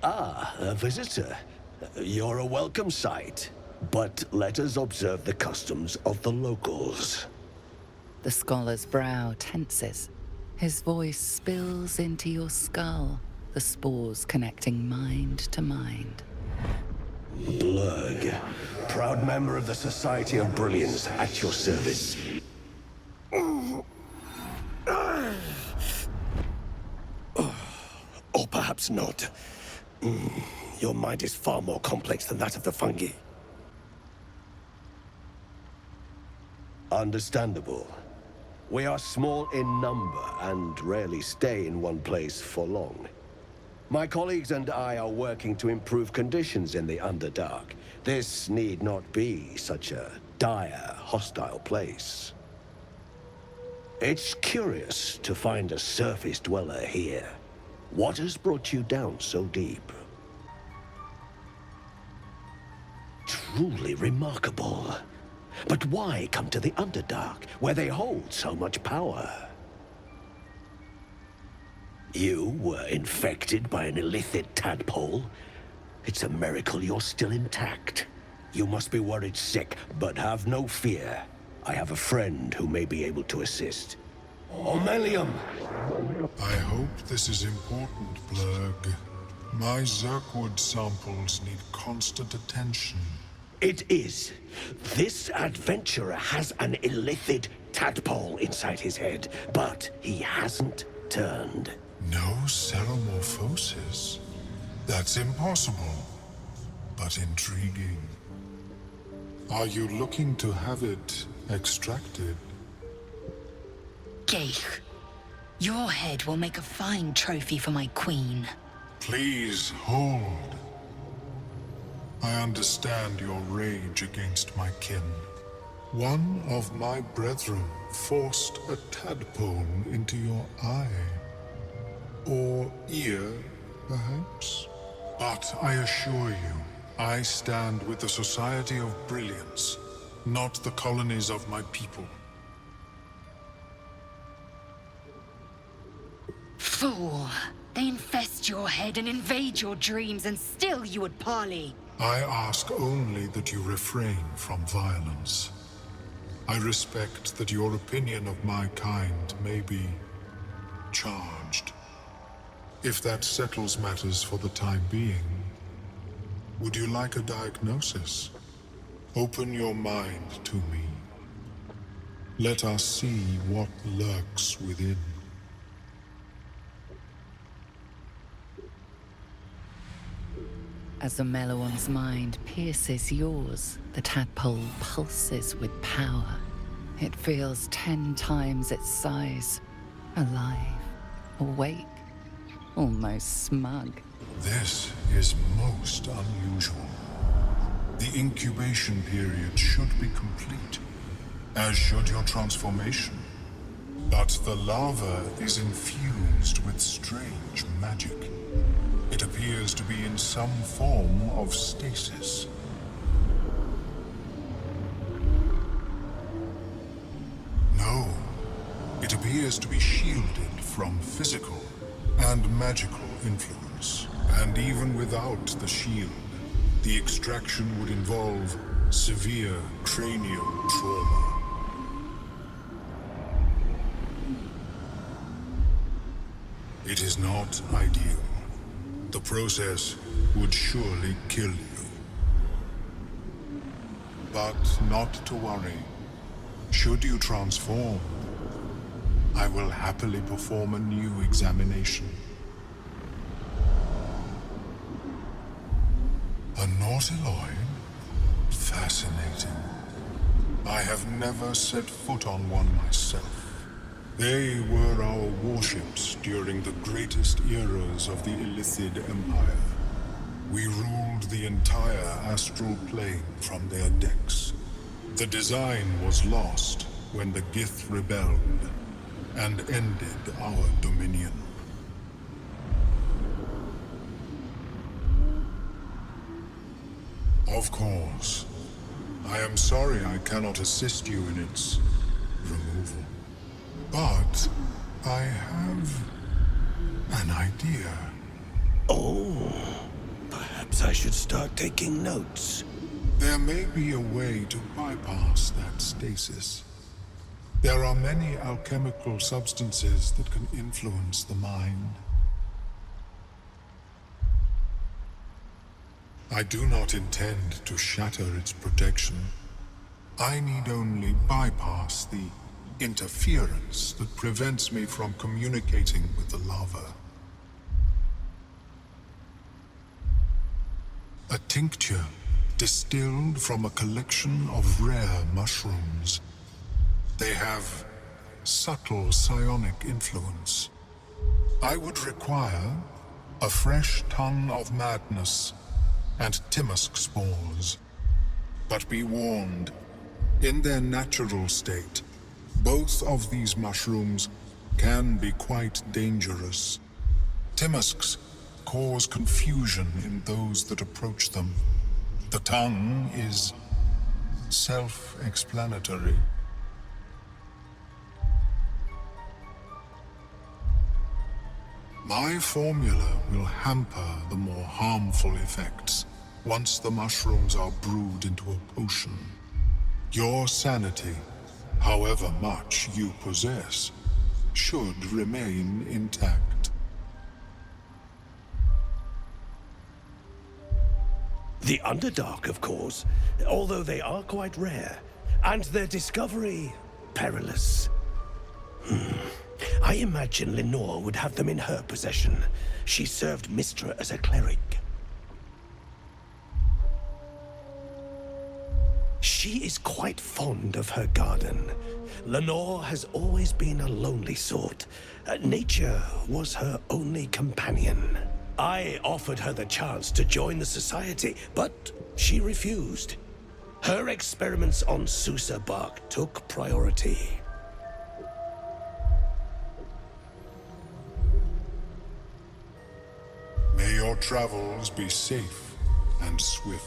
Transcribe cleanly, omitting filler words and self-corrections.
Ah, a visitor. You're a welcome sight. But let us observe the customs of the locals. The scholar's brow tenses. His voice spills into your skull, the spores connecting mind to mind. Burg, proud member of the Society of Brilliance, at your service. Or perhaps not. Your mind is far more complex than that of the fungi. Understandable. We are small in number and rarely stay in one place for long. My colleagues and I are working to improve conditions in the Underdark. This need not be such a dire, hostile place. It's curious to find a surface dweller here. What has brought you down so deep? Truly remarkable. But why come to the Underdark, where they hold so much power? You were infected by an illicit tadpole? It's a miracle you're still intact. You must be worried sick, but have no fear. I have a friend who may be able to assist. Omeluum! I hope this is important, Burg. My Zirkwood samples need constant attention. It is. This adventurer has an illicit tadpole inside his head, but he hasn't turned. No ceromorphosis? That's impossible, but intriguing. Are you looking to have it extracted? Geich, your head will make a fine trophy for my queen. Please hold. I understand your rage against my kin. One of my brethren forced a tadpole into your eye. Or ear, perhaps? But I assure you, I stand with the Society of Brilliance, not the colonies of my people. Fool! They infest your head and invade your dreams, and still you would parley. I ask only that you refrain from violence. I respect that your opinion of my kind may be charged. If that settles matters for the time being, would you like a diagnosis? Open your mind to me. Let us see what lurks within. As Omeluum's mind pierces yours, the tadpole pulses with power. It feels 10 times its size. Alive, awake, almost smug. This is most unusual. The incubation period should be complete, as should your transformation. But the larva is infused with strange magic. It appears to be in some form of stasis. No, it appears to be shielded from physical and magical influence. And even without the shield, the extraction would involve severe cranial trauma. It is not ideal. The process would surely kill you. But not to worry. Should you transform, I will happily perform a new examination. A nautiloid? Fascinating. I have never set foot on one myself. They were our warships during the greatest eras of the Illithid Empire. We ruled the entire astral plane from their decks. The design was lost when the Gith rebelled and ended our dominion. Of course, I am sorry I cannot assist you in its removal. But I have an idea. Oh, I should start taking notes. There may be a way to bypass that stasis. There are many alchemical substances that can influence the mind. I do not intend to shatter its protection. I need only bypass the interference that prevents me from communicating with the lava. A tincture distilled from a collection of rare mushrooms. They have subtle psionic influence. I would require a fresh ton of madness and Timusk spores. But be warned, in their natural state, both of these mushrooms can be quite dangerous. Timusks cause confusion in those that approach them. The tongue is self-explanatory. My formula will hamper the more harmful effects once the mushrooms are brewed into a potion. Your sanity, however much you possess, should remain intact. The Underdark, of course, although they are quite rare, and their discovery perilous. I imagine Lenore would have them in her possession. She served Mystra as a cleric. She is quite fond of her garden. Lenore has always been a lonely sort. Nature was her only companion. I offered her the chance to join the society, but she refused. Her experiments on Susa bark took priority. May your travels be safe and swift.